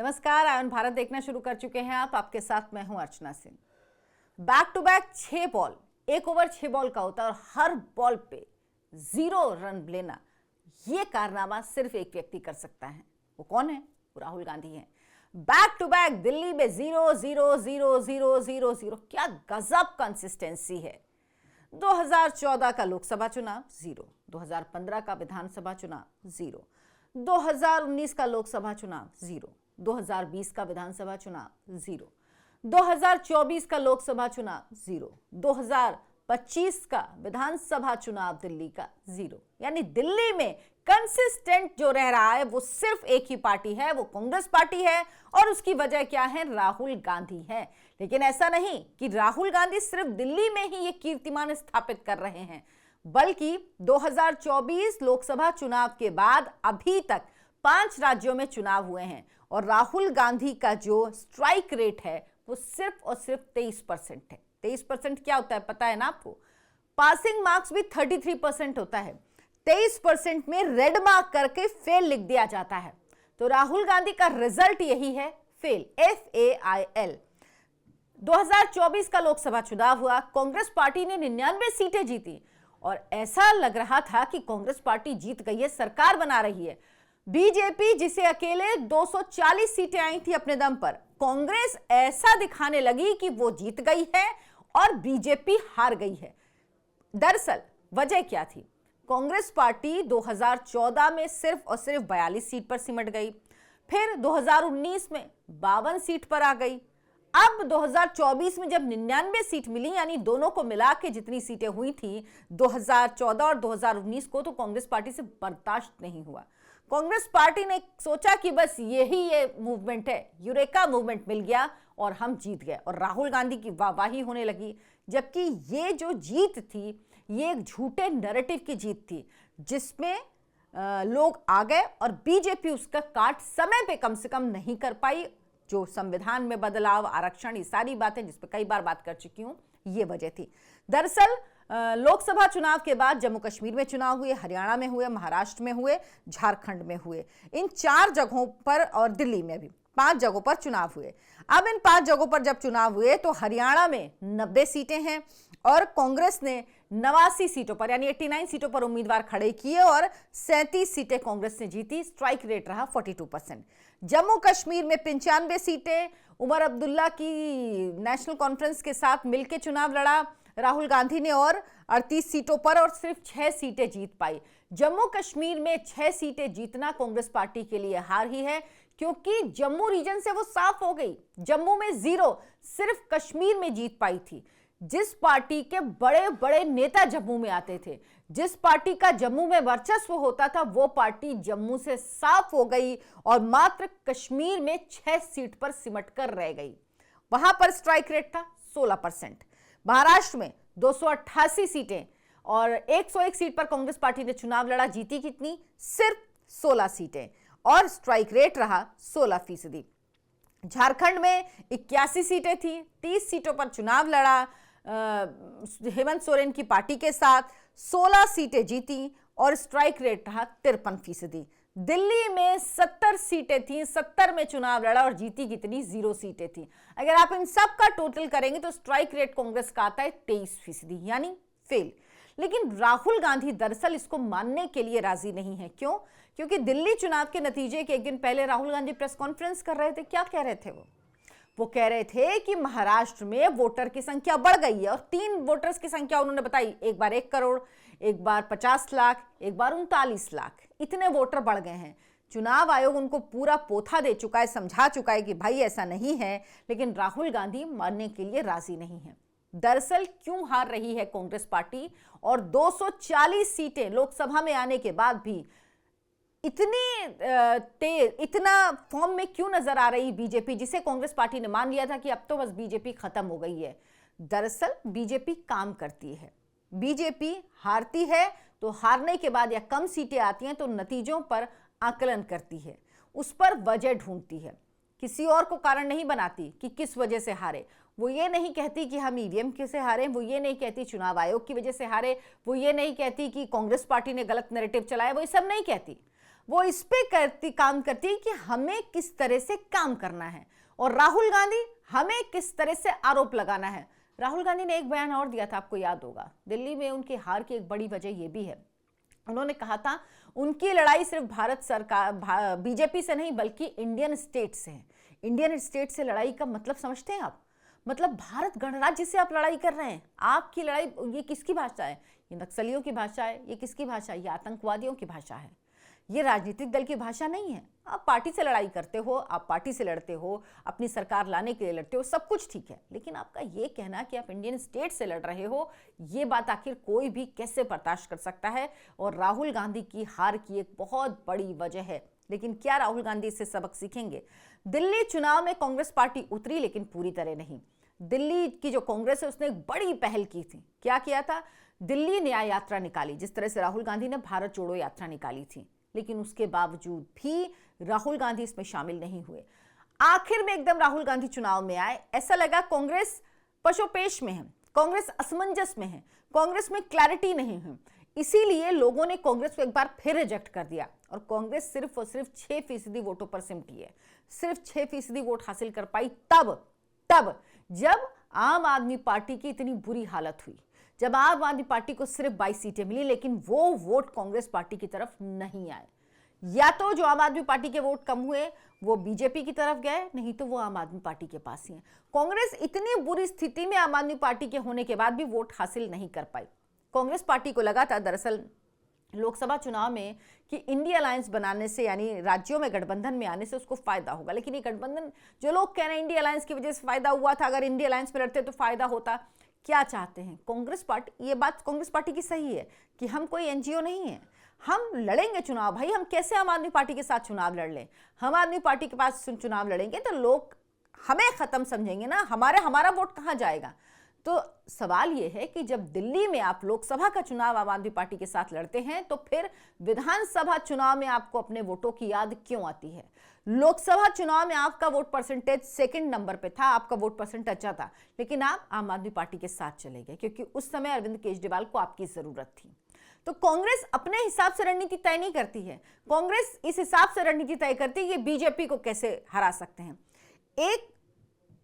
नमस्कार, आयन भारत देखना शुरू कर चुके हैं आप। आपके साथ मैं हूं Archana Singh. Back to back 6 ball, 1 over 6 ball का होता है और हर बॉल पे 0 रन लेना, ये कारनामा सिर्फ एक व्यक्ति कर सकता है। वो कौन है? वो राहुल गांधी हैं। बैक टू बैक दिल्ली में 0 0 0 0 0 0, क्या गजब कंसिस्टेंसी है। 2014 का लोकसभा चुनाव 0, 2015 का विधानसभा चुनाव 0, 2019 का लोकसभा चुनाव 0, 2020 का विधानसभा चुनाव 0, 2024 का लोकसभा चुनाव 0, 2025 का विधानसभा चुनाव दिल्ली का 0। यानी दिल्ली में कंसिस्टेंट जो रह रहा है वो सिर्फ एक ही पार्टी है, वो कांग्रेस पार्टी है। और उसकी वजह क्या है? राहुल गांधी है। लेकिन ऐसा नहीं कि राहुल गांधी सिर्फ दिल्ली में ही ये कीर्तिमान स्थापित कर रहे हैं, बल्कि 2024 लोकसभा चुनाव के बाद अभी तक 5 राज्यों में चुनाव हुए हैं और राहुल गांधी का जो स्ट्राइक रेट है वो सिर्फ और सिर्फ 23% है। 23% क्या होता है पता है ना आपको? पासिंग मार्क्स भी 33% होता है। 23% में रेड मार्क करके फेल लिख दिया जाता है। तो राहुल गांधी का रिजल्ट यही है, फेल, FAIL। 2024 का लोकसभा चुनाव हुआ, कांग्रेस पार्टी ने 99 सीटें जीती और ऐसा लग रहा था कि कांग्रेस पार्टी जीत गई है, सरकार बना रही है। बीजेपी, जिसे अकेले 240 सीटें आई थी अपने दम पर, कांग्रेस ऐसा दिखाने लगी कि वो जीत गई है और बीजेपी हार गई है। दरअसल वजह क्या थी? कांग्रेस पार्टी 2014 में सिर्फ और सिर्फ 42 सीट पर सिमट गई, फिर 2019 में 52 सीट पर आ गई। अब 2024 में जब 99 सीट मिली, यानी दोनों को मिला के जितनी सीटें हुई थी 2014 और 2019 को, तो कांग्रेस पार्टी से बर्दाश्त नहीं हुआ। कांग्रेस पार्टी ने सोचा कि बस ये मूवमेंट है, यूरेका मूवमेंट मिल गया और हम जीत गए और राहुल गांधी की वाहवाही होने लगी। जबकि ये जो जीत थी ये एक झूठे नैरेटिव की जीत थी, जिसमें लोग आ गए और बीजेपी उसका काट समय पे कम से कम नहीं कर पाई। जो संविधान में बदलाव, आरक्षण, ये सारी बातें जिस पे कई बार बात कर चुकी हूं, ये वजह थी। दरअसल लोकसभा चुनाव के बाद जम्मू कश्मीर में चुनाव हुए, हरियाणा में हुए, महाराष्ट्र में हुए, झारखंड में हुए। इन 4 जगहों पर और दिल्ली में भी 5 जगहों पर चुनाव हुए। अब इन 5 जगहों पर जब चुनाव हुए तो हरियाणा में 90 सीटें हैं और कांग्रेस ने 89 सीटों पर यानी 89 सीटों पर उम्मीदवार खड़े किए और 37 सीटें कांग्रेस ने जीती। स्ट्राइक रेट रहा 42%। जम्मू कश्मीर में 95 सीटें उमर अब्दुल्ला की नेशनल कॉन्फ्रेंस के साथ मिलकर चुनाव लड़ा राहुल गांधी ने और 38 सीटों पर और सिर्फ 6 सीटें जीत पाई। जम्मू कश्मीर में 6 सीटें जीतना कांग्रेस पार्टी के लिए हार ही है, क्योंकि जम्मू रीजन से वो साफ हो गई। जम्मू में 0, सिर्फ कश्मीर में जीत पाई थी। जिस पार्टी के बड़े बड़े नेता जम्मू में आते थे, जिस पार्टी का जम्मू में वर्चस्व होता था, वो पार्टी जम्मू से साफ हो गई और मात्र कश्मीर में 6 सीट पर सिमट कर रह गई। वहां पर स्ट्राइक रेट था 16%। महाराष्ट्र में 288 सीटें और 101 सीट पर कांग्रेस पार्टी ने चुनाव लड़ा, जीती कितनी? सिर्फ 16 सीटें और स्ट्राइक रेट रहा 16%। झारखंड में 81 सीटें थी, 30 सीटों पर चुनाव लड़ा हेमंत सोरेन की पार्टी के साथ, 16 सीटें जीती और स्ट्राइक रेट रहा 53%। दिल्ली में 70 सीटें थी, 70 में चुनाव लड़ा और जीती कितनी? 0 सीटें थी। अगर आप इन सब का टोटल करेंगे तो स्ट्राइक रेट कांग्रेस का आता है 23%, यानी फेल। लेकिन राहुल गांधी दरअसल इसको मानने के लिए राजी नहीं है। क्यों? क्योंकि दिल्ली चुनाव के नतीजे के एक दिन पहले राहुल गांधी प्रेस कॉन्फ्रेंस कर रहे थे। क्या कह रहे थे वो कह रहे थे कि महाराष्ट्र में वोटर की संख्या बढ़ गई है और 3 वोटर्स की संख्या उन्होंने बताई, एक बार 1 करोड़, एक बार 50 लाख, एक बार 39 लाख, इतने वोटर बढ़ गए हैं। चुनाव आयोग उनको पूरा पोथा दे चुका है, समझा चुका है कि भाई ऐसा नहीं है, लेकिन राहुल गांधी मानने के लिए राजी नहीं है। दरअसल क्यों हार रही है कांग्रेस पार्टी और 240 सीटें लोकसभा में आने के बाद भी इतनी तेज, इतना फॉर्म में क्यों नजर आ रही बीजेपी, जिसे कांग्रेस पार्टी ने मान लिया था कि अब तो बस बीजेपी खत्म हो गई है? दरअसल बीजेपी काम करती है। बीजेपी हारती है तो हारने के बाद या कम सीटें आती हैं तो नतीजों पर आकलन करती है, उस पर वजह ढूंढती है। किसी और को कारण नहीं बनाती कि किस वजह से हारे। वो ये नहीं कहती कि हम ईवीएम से हारे, वो ये नहीं कहती चुनाव आयोग की वजह से हारे, वो ये नहीं कहती कि कांग्रेस पार्टी ने गलत नैरेटिव चलाया, वो ये सब नहीं कहती। वो इस पे काम करती है कि हमें किस तरह से काम करना है, और राहुल गांधी हमें किस तरह से आरोप लगाना है। राहुल गांधी ने एक बयान और दिया था, आपको याद होगा, दिल्ली में उनकी हार की एक बड़ी वजह यह भी है, उन्होंने कहा था उनकी लड़ाई सिर्फ भारत सरकार बीजेपी से नहीं बल्कि इंडियन स्टेट से है। इंडियन स्टेट से लड़ाई का मतलब समझते हैं आप? मतलब भारत गणराज्य से आप लड़ाई कर रहे हैं। आपकी लड़ाई, ये किसकी भाषा है? ये नक्सलियों की भाषा है। ये किसकी भाषा है? ये आतंकवादियों की भाषा है। ये राजनीतिक दल की भाषा नहीं है। आप पार्टी से लड़ाई करते हो, आप पार्टी से लड़ते हो, अपनी सरकार लाने के लिए लड़ते हो, सब कुछ ठीक है, लेकिन आपका ये कहना कि आप इंडियन स्टेट से लड़ रहे हो, ये बात आखिर कोई भी कैसे बर्दाश्त कर सकता है? और राहुल गांधी की हार की एक बहुत बड़ी वजह है। लेकिन क्या राहुल गांधी इससे सबक सीखेंगे? दिल्ली चुनाव में कांग्रेस पार्टी उतरी, लेकिन पूरी तरह नहीं। दिल्ली की जो कांग्रेस है उसने एक बड़ी पहल की थी। क्या किया था? दिल्ली न्याय यात्रा निकाली, जिस तरह से राहुल गांधी ने भारत जोड़ो यात्रा निकाली थी। लेकिन उसके बावजूद भी राहुल गांधी इसमें शामिल नहीं हुए। आखिर में एकदम राहुल गांधी चुनाव में आए, ऐसा लगा कांग्रेस पशोपेश में है, कांग्रेस असमंजस में है, कांग्रेस में क्लैरिटी नहीं है। इसीलिए लोगों ने कांग्रेस को एक बार फिर रिजेक्ट कर दिया और कांग्रेस सिर्फ और सिर्फ 6% वोटों पर सिमटी है, सिर्फ 6% वोट हासिल कर पाई। तब जब आम आदमी पार्टी की इतनी बुरी हालत हुई, जब आम आदमी पार्टी को सिर्फ 22 सीटें मिली, लेकिन वो वोट कांग्रेस पार्टी की तरफ नहीं आए। या तो जो आम आदमी पार्टी के वोट कम हुए वो बीजेपी की तरफ गए, नहीं तो वो आम आदमी पार्टी के पास ही है। कांग्रेस इतनी बुरी स्थिति में आम आदमी पार्टी के होने के बाद भी वोट हासिल नहीं कर पाई। कांग्रेस पार्टी को लगा था दरअसल लोकसभा चुनाव में कि इंडिया अलायंस बनाने से, यानी राज्यों में गठबंधन में आने से उसको फायदा होगा। लेकिन ये गठबंधन, जो लोग कह रहे हैं इंडिया अलायंस की वजह से फायदा हुआ था, अगर इंडिया अलायंस में लड़ते तो फायदा होता। क्या चाहते हैं कांग्रेस पार्टी? ये बात कांग्रेस पार्टी की सही है कि हम कोई एनजीओ नहीं है, हम लड़ेंगे चुनाव। भाई हम कैसे आम आदमी पार्टी के साथ चुनाव लड़ लें? हम आदमी पार्टी के पास चुनाव लड़ेंगे तो लोग हमें खत्म समझेंगे ना, हमारा वोट कहां जाएगा? तो सवाल यह है कि जब दिल्ली में आप लोकसभा का चुनाव आम आदमी पार्टी के साथ लड़ते हैं तो फिर विधानसभा चुनाव में आपको अपने वोटों की याद क्यों आती है? लोकसभा चुनाव में आपका वोट परसेंटेज सेकंड नंबर पे था, आपका वोट परसेंट अच्छा था, लेकिन आप आम आदमी पार्टी के साथ चले गए क्योंकि उस समय अरविंद केजरीवाल को आपकी जरूरत थी। तो कांग्रेस अपने हिसाब से रणनीति तय नहीं करती है, कांग्रेस इस हिसाब से रणनीति तय करती है कि बीजेपी को कैसे हरा सकते हैं। एक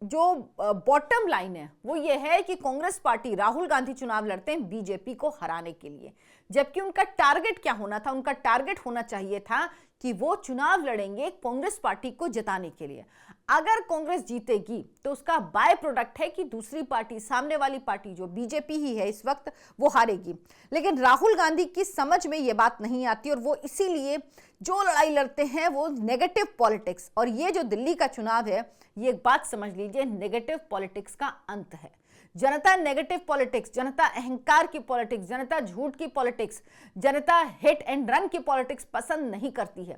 जो बॉटम लाइन है वो ये है कि कांग्रेस पार्टी, राहुल गांधी चुनाव लड़ते हैं बीजेपी को हराने के लिए, जबकि उनका टारगेट क्या होना था? उनका टारगेट होना चाहिए था कि वो चुनाव लड़ेंगे कांग्रेस पार्टी को जिताने के लिए। अगर कांग्रेस जीतेगी तो उसका बाय प्रोडक्ट है कि दूसरी पार्टी, सामने वाली पार्टी जो बीजेपी ही है इस वक्त, वो हारेगी। लेकिन राहुल गांधी की समझ में ये बात नहीं आती और वो इसीलिए जो लड़ाई लड़ते हैं वो नेगेटिव पॉलिटिक्स। और ये जो दिल्ली का चुनाव है, ये एक बात समझ लीजिए, नेगेटिव पॉलिटिक्स का अंत है। जनता नेगेटिव पॉलिटिक्स, जनता अहंकार की पॉलिटिक्स, जनता झूठ की politics, Janata hit and run की पॉलिटिक्स पसंद नहीं करती है।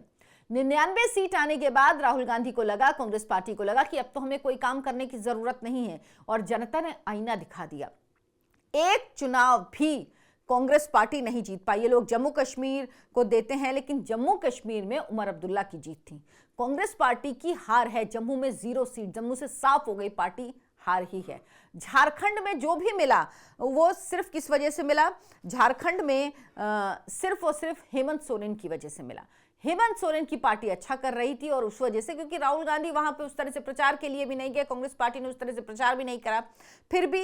99 सीट आने के बाद राहुल गांधी को लगा, कांग्रेस पार्टी को लगा कि अब तो हमें कोई काम करने की जरूरत नहीं है, और जनता ने आईना दिखा दिया। एक चुनाव भी कांग्रेस पार्टी नहीं जीत पाई। ये लोग जम्मू कश्मीर को देते हैं, लेकिन जम्मू कश्मीर में उमर अब्दुल्ला की जीत थी। कांग्रेस पार्टी की हार है जम्मू में 0 सीट, जम्मू से साफ हो गई, पार्टी हार ही है। झारखंड में जो भी मिला वो सिर्फ किस वजह से मिला? झारखंड में सिर्फ और सिर्फ हेमंत सोरेन की वजह से मिला। हेमंत सोरेन की पार्टी अच्छा कर रही थी और उस वजह से, क्योंकि राहुल गांधी वहां पे उस तरह से प्रचार के लिए भी नहीं गए, कांग्रेस पार्टी ने उस तरह से प्रचार भी नहीं करा, फिर भी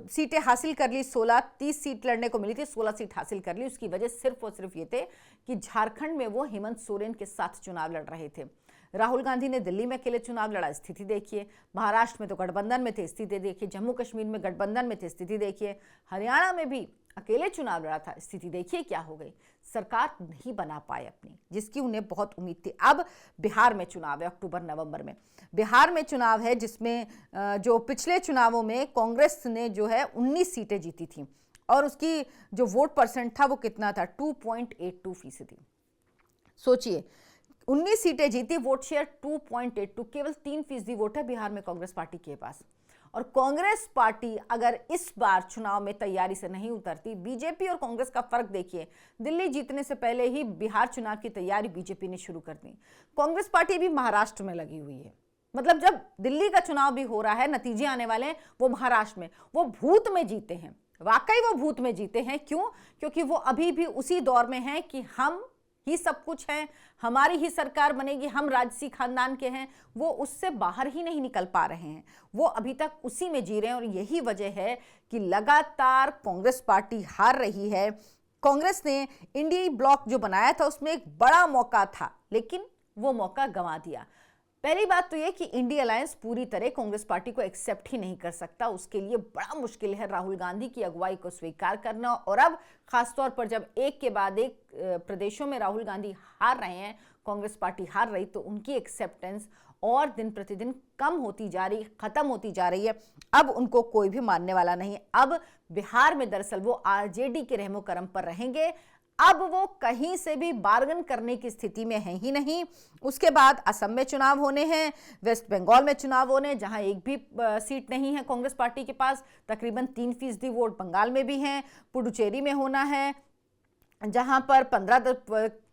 सीटें हासिल कर ली। 30 सीट लड़ने को मिली थी, 16 सीट हासिल कर ली। उसकी वजह सिर्फ और सिर्फ ये थे कि झारखंड में वो हेमंत सोरेन के साथ चुनाव लड़ रहे थे। राहुल गांधी ने दिल्ली में अकेले चुनाव लड़ा, स्थिति देखिए। महाराष्ट्र में तो गठबंधन में थे, स्थिति देखिए। जम्मू कश्मीर में गठबंधन में थे, स्थिति देखिए। हरियाणा में भी अकेले चुनाव लड़ा था, स्थिति देखिए क्या हो गई। सरकार नहीं बना पाए अपनी, जिसकी उन्हें बहुत उम्मीद थी। अब बिहार में चुनाव है, अक्टूबर नवंबर में बिहार में चुनाव है, जिसमें जो पिछले चुनावों में कांग्रेस ने जो है 19 सीटें जीती थी और उसकी जो वोट परसेंट था वो कितना था? 2.82%। सोचिए, 19 सीटें जीती, वोट शेयर 2.82, केवल 3% वोट है बिहार में कांग्रेस पार्टी के पास। और कांग्रेस पार्टी अगर इस बार चुनाव में तैयारी से नहीं उतरती, बीजेपी और कांग्रेस का फर्क देखिए, दिल्ली जीतने से पहले ही बिहार चुनाव की तैयारी बीजेपी ने शुरू कर दी। कांग्रेस पार्टी भी महाराष्ट्र में लगी हुई है। मतलब जब दिल्ली का चुनाव भी हो रहा है, नतीजे आने वाले हैं, वो महाराष्ट्र में, वो भूत में जीते हैं। वाकई वो भूत में जीते हैं। क्यों? क्योंकि वो अभी भी उसी दौर में हैं कि हम ही सब कुछ है, हमारी ही सरकार बनेगी, हम राजसी खानदान के हैं, वो उससे बाहर ही नहीं निकल पा रहे हैं। वो अभी तक उसी में जी रहे हैं और यही वजह है कि लगातार कांग्रेस पार्टी हार रही है। कांग्रेस ने इंडिया ब्लॉक जो बनाया था उसमें एक बड़ा मौका था, लेकिन वो मौका गंवा दिया। पहली बात तो ये कि इंडिया अलायंस पूरी तरह कांग्रेस पार्टी को एक्सेप्ट ही नहीं कर सकता, उसके लिए बड़ा मुश्किल है राहुल गांधी की अगुवाई को स्वीकार करना। और अब खासतौर पर जब एक के बाद एक प्रदेशों में राहुल गांधी हार रहे हैं, कांग्रेस पार्टी हार रही, तो उनकी एक्सेप्टेंस और दिन प्रतिदिन कम होती जा रही, खत्म होती जा रही है। अब उनको कोई भी मानने वाला नहीं है। अब बिहार में दरअसल वो आरजेडी के रहमो करम पर रहेंगे। अब वो कहीं से भी बार्गन करने की स्थिति में है ही नहीं। उसके बाद असम में चुनाव होने हैं, वेस्ट बंगाल में चुनाव होने, जहां एक भी सीट नहीं है कांग्रेस पार्टी के पास। तकरीबन 3% वोट बंगाल में भी हैं। पुडुचेरी में होना है, जहां पर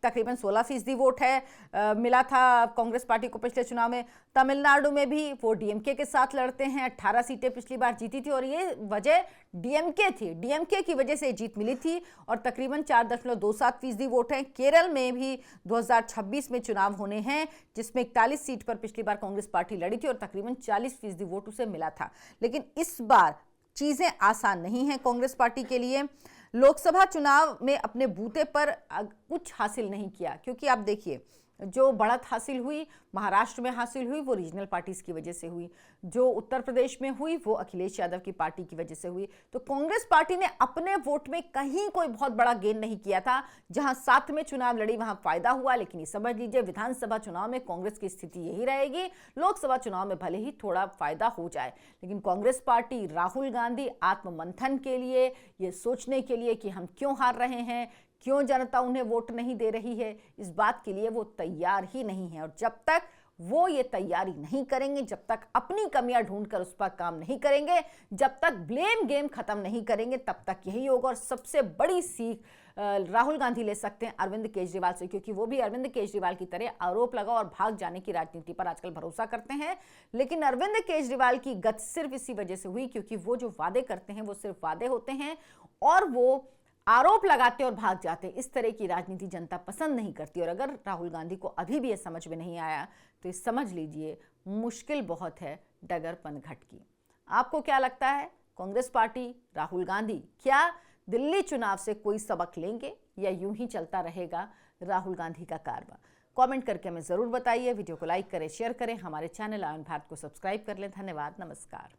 तकरीबन 16% वोट है, मिला था कांग्रेस पार्टी को पिछले चुनाव में। तमिलनाडु में भी वो डीएमके के साथ लड़ते हैं, 18 सीटें पिछली बार जीती थी और ये वजह डीएमके थी, डीएमके की वजह से जीत मिली थी और तकरीबन 4.27% वोट है। केरल में भी 2026 में चुनाव होने हैं, जिसमें 41 सीट पर पिछली बार कांग्रेस पार्टी लड़ी थी और तकरीबन 40% वोट उसे मिला था। लेकिन इस बार चीजें आसान नहीं हैं कांग्रेस पार्टी के लिए। लोकसभा चुनाव में अपने बूते पर कुछ हासिल नहीं किया, क्योंकि आप देखिए जो बढ़त हासिल हुई महाराष्ट्र में हासिल हुई वो रीजनल पार्टीज की वजह से हुई, जो उत्तर प्रदेश में हुई वो अखिलेश यादव की पार्टी की वजह से हुई। तो कांग्रेस पार्टी ने अपने वोट में कहीं कोई बहुत बड़ा गेन नहीं किया था। जहां 7 में चुनाव लड़ी वहां फायदा हुआ, लेकिन ये समझ लीजिए विधानसभा चुनाव में कांग्रेस की स्थिति यही रहेगी। लोकसभा चुनाव में भले ही थोड़ा फायदा हो जाए, लेकिन कांग्रेस पार्टी, राहुल गांधी आत्ममंथन के लिए, ये सोचने के लिए कि हम क्यों हार रहे हैं, क्यों जनता उन्हें वोट नहीं दे रही है, इस बात के लिए वो तैयार ही नहीं है। और जब तक वो ये तैयारी नहीं करेंगे, जब तक अपनी कमियां ढूंढकर उस पर काम नहीं करेंगे, जब तक ब्लेम गेम खत्म नहीं करेंगे, तब तक यही होगा। और सबसे बड़ी सीख राहुल गांधी ले सकते हैं अरविंद केजरीवाल से, क्योंकि वो भी अरविंद केजरीवाल की तरह आरोप लगाओ और भाग जाने की राजनीति पर आजकल भरोसा करते हैं। लेकिन अरविंद केजरीवाल की गत सिर्फ इसी वजह से हुई क्योंकि वो जो वादे करते हैं वो सिर्फ वादे होते हैं और वो आरोप लगाते और भाग जाते। इस तरह की राजनीति जनता पसंद नहीं करती। और अगर राहुल गांधी को अभी भी ये समझ में नहीं आया तो ये समझ लीजिए मुश्किल बहुत है डगर पनघट की। आपको क्या लगता है, कांग्रेस पार्टी, राहुल गांधी क्या दिल्ली चुनाव से कोई सबक लेंगे या यूं ही चलता रहेगा राहुल गांधी का कारवां? कमेंट करके हमें जरूर बताइए। वीडियो को लाइक करें, शेयर करें, हमारे चैनल आयन भारत को सब्सक्राइब कर लें। धन्यवाद, नमस्कार।